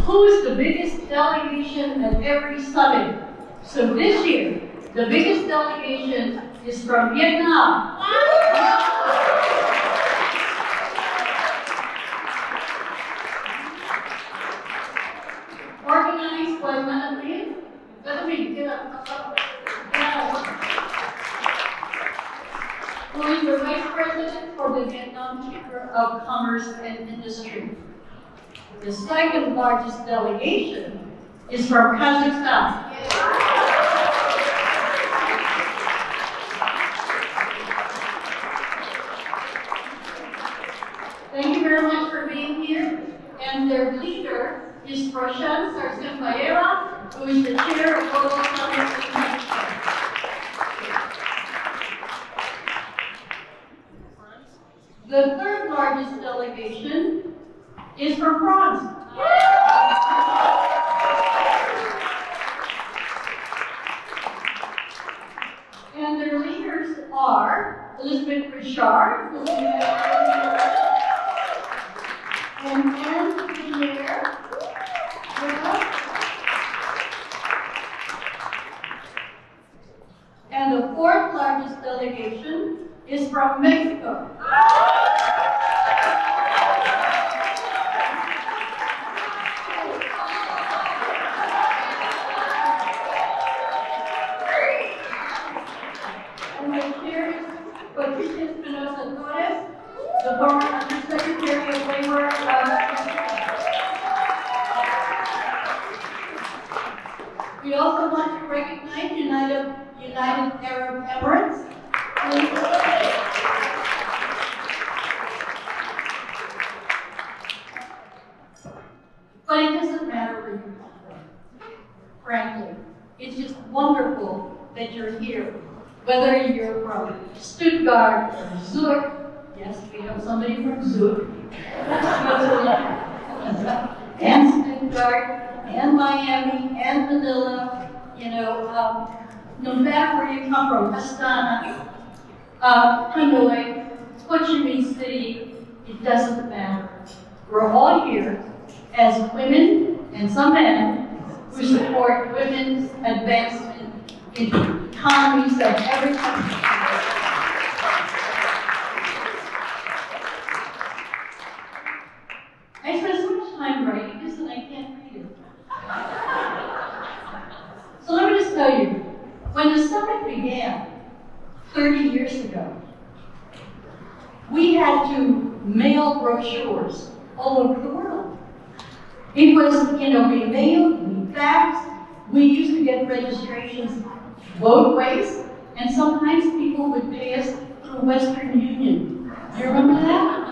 who is the biggest delegation at every summit. So this year, the biggest delegation is from Vietnam. Organized by Irene. Get up. Who is the Vice President for the Vietnam Chamber of Commerce and Industry. The second largest delegation is from Kazakhstan. Thank you very much for being here. And their leader is Prashant Sarsimbayera, who is the chair of Global Summit in Mexico. The third largest delegation is from France. And their leaders are Elizabeth Richard, and Anne Pierre. And the fourth largest delegation is from Mexico. And the chair is Patricia Espinosa-Torres, the former Undersecretary of Labor. We also want to recognize United Arab Emirates. But it doesn't matter where you come from, frankly. It's just wonderful that you're here. Whether you're from Stuttgart or Zurich, yes, we have somebody from Zurich, and Stuttgart, and Miami, and Manila, no matter where you come from, Astana, Hanoi, Ho Chi Minh City, it doesn't matter. We're all here as women and some men who support women's advancement in the economies of every country. I spent so much time writing this and I can't read it. So let me just tell you, when the summit began 30 years ago, we had to mail brochures all over the world. It was, we mailed, we faxed, we used to get registrations both ways, and sometimes people would pay us through Western Union. Do you remember that?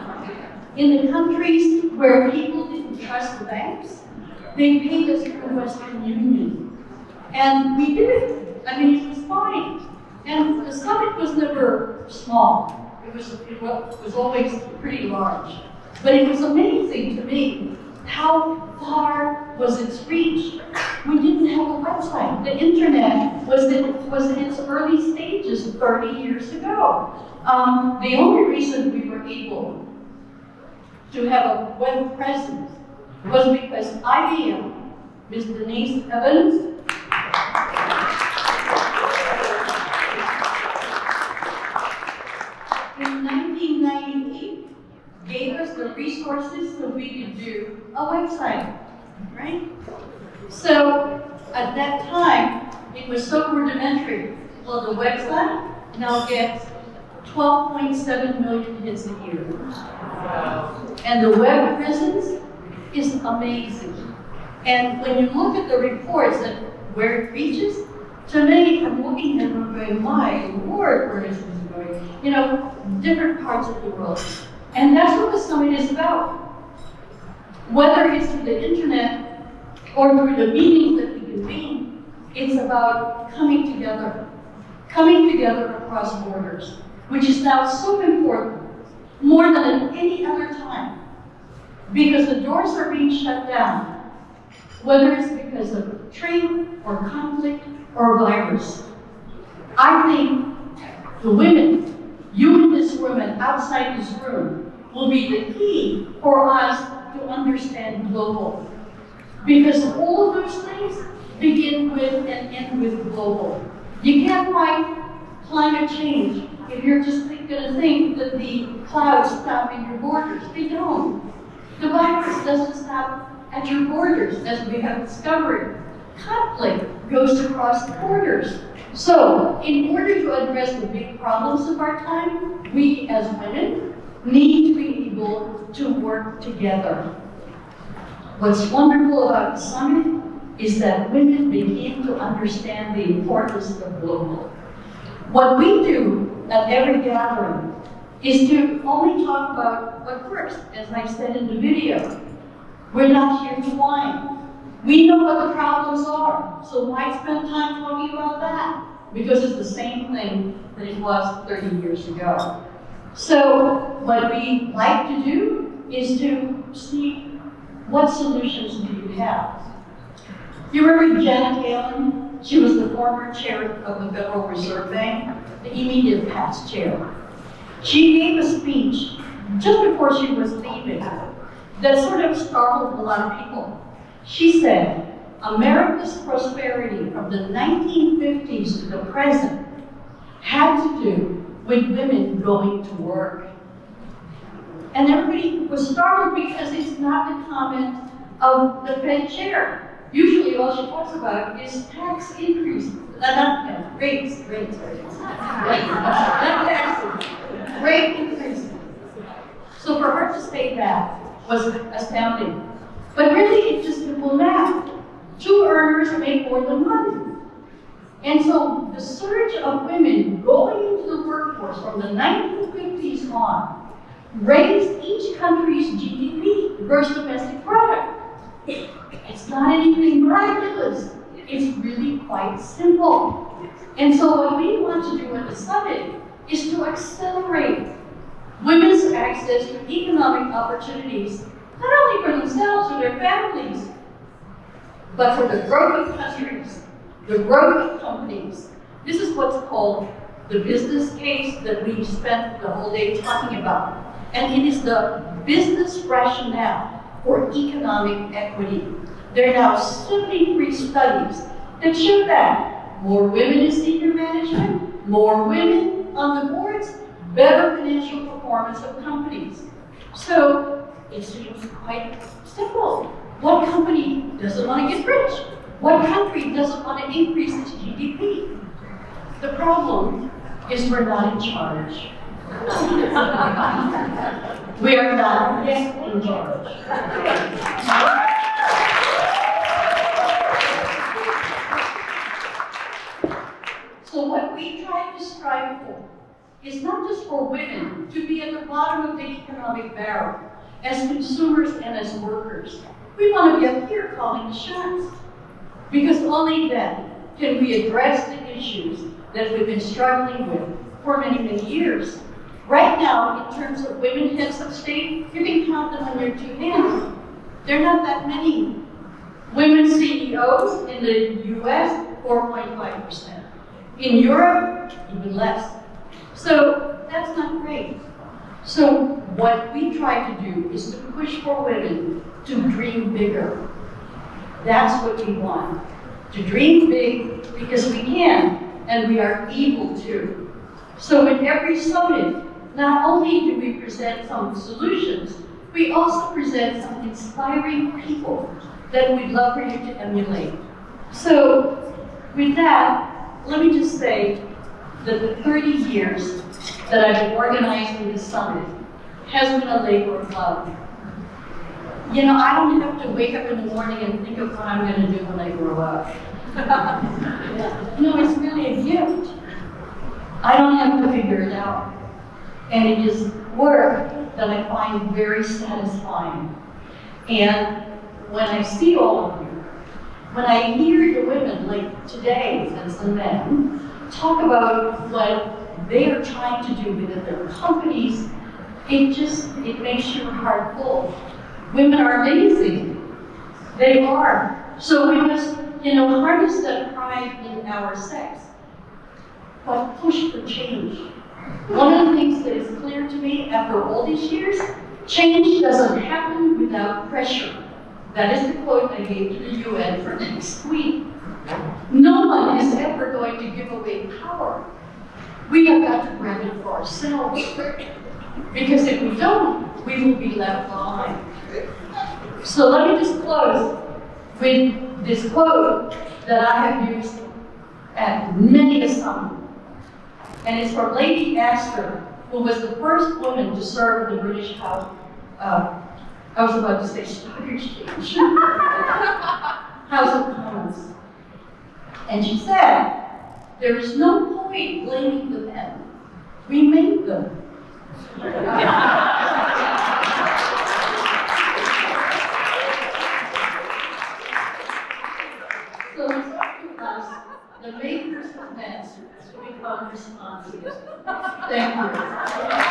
In the countries where people didn't trust the banks, they paid us through Western Union. And we did it. I mean, it was fine. And the summit was never small. It was always pretty large. But it was amazing to me how far was its reach. We didn't have a website. The internet was in its early stages 30 years ago. The only reason we were able to have a web presence was because IBM, Ms. Denise Evans, in 1998, gave us the resources so we could do a website, right? So at that time, it was so rudimentary. Well, the website now gets 12.7 million hits a year. And the web presence is amazing. And when you look at the reports and where it reaches, to me, I'm looking at them going, my Lord, where is this going? Different parts of the world. And that's what the summit is about. Whether it's through the internet or through the meetings that we convene, it's about coming together across borders, which is now so important, more than at any other time, because the doors are being shut down, whether it's because of trade or conflict or virus. I think the women, you in this room and outside this room, will be the key for us to understand global. Because all of those things begin with and end with global. You can't fight climate change if you're just going to think that the clouds stop at your borders. They don't. The virus doesn't stop at your borders, as we have discovered. Conflict goes across the borders. So, in order to address the big problems of our time, we as women need to be able to work together. What's wonderful about the summit is that women begin to understand the importance of global. What we do at every gathering is to only talk about what works, as I said in the video. We're not here to whine. We know what the problems are, so why spend time talking about that? Because it's the same thing that it was 30 years ago. So what we like to do is to see what solutions do you have. You remember Janet Yellen? She was the former chair of the Federal Reserve Bank, the immediate past chair. She gave a speech just before she was leaving that sort of startled a lot of people. She said, America's prosperity from the 1950s to the present had to do with women going to work. And everybody was startled because it's not the comment of the Fed chair. Usually all she talks about is tax increases. Not rates. Not taxes. Rate increases. So for her to say that was astounding. But really, it's just simple math. 2 earners make more than 1. And so the surge of women going into the workforce from the 1950s on raised each country's GDP, gross domestic product. It's not anything miraculous. It's really quite simple. And so what we want to do at the summit is to accelerate women's access to economic opportunities, not only for themselves or their families, but for the growth of countries, the growth of companies. This is what's called the business case that we spent the whole day talking about. And it is the business rationale for economic equity. There are now 73 studies that show that more women in senior management, more women on the boards, better financial performance of companies. So it seems quite simple. What company doesn't want to get rich? What country doesn't want to increase its GDP? The problem is we're not in charge. We are not yet in charge. So what we try to strive for is not just for women to be at the bottom of the economic barrel as consumers and as workers. We want to be up here calling the shots, because only then can we address the issues that we've been struggling with for many, many years. Right now, in terms of women heads of state, you can count them on your 2 hands. There are not that many. Women CEOs in the US, 4.5%. In Europe, even less. So that's not great. So what we try to do is to push for women to dream bigger. That's what we want. To dream big because we can and we are able to. So in every summit, not only do we present some solutions, we also present some inspiring people that we'd love for you to emulate. So with that, let me just say that the 30 years that I've been organizing this summit has been a labor of love. You know, I don't have to wake up in the morning and think of what I'm going to do when I grow up. No, it's really a gift. I don't have to figure it out. And it is work that I find very satisfying. And when I see all of you, when I hear the women like today and some men talk about what they are trying to do within their companies, it makes your heart full. Women are amazing. They are. So we must, harness that pride in our sex, but push for change. One of the things that is clear to me after all these years, change doesn't happen without pressure. That is the quote I gave to the UN for next week. No one is ever going to give away power. We have got to grab it for ourselves. Because if we don't, we will be left behind. So let me just close with this quote that I have used at many a summit. And it's from Lady Astor, who was the first woman to serve in the British House. I was about to say Stock Exchange. House of Commons. And she said, there is no point blaming the men. We made them. So it's up to us, the makers of men, to become responsible. Thank you.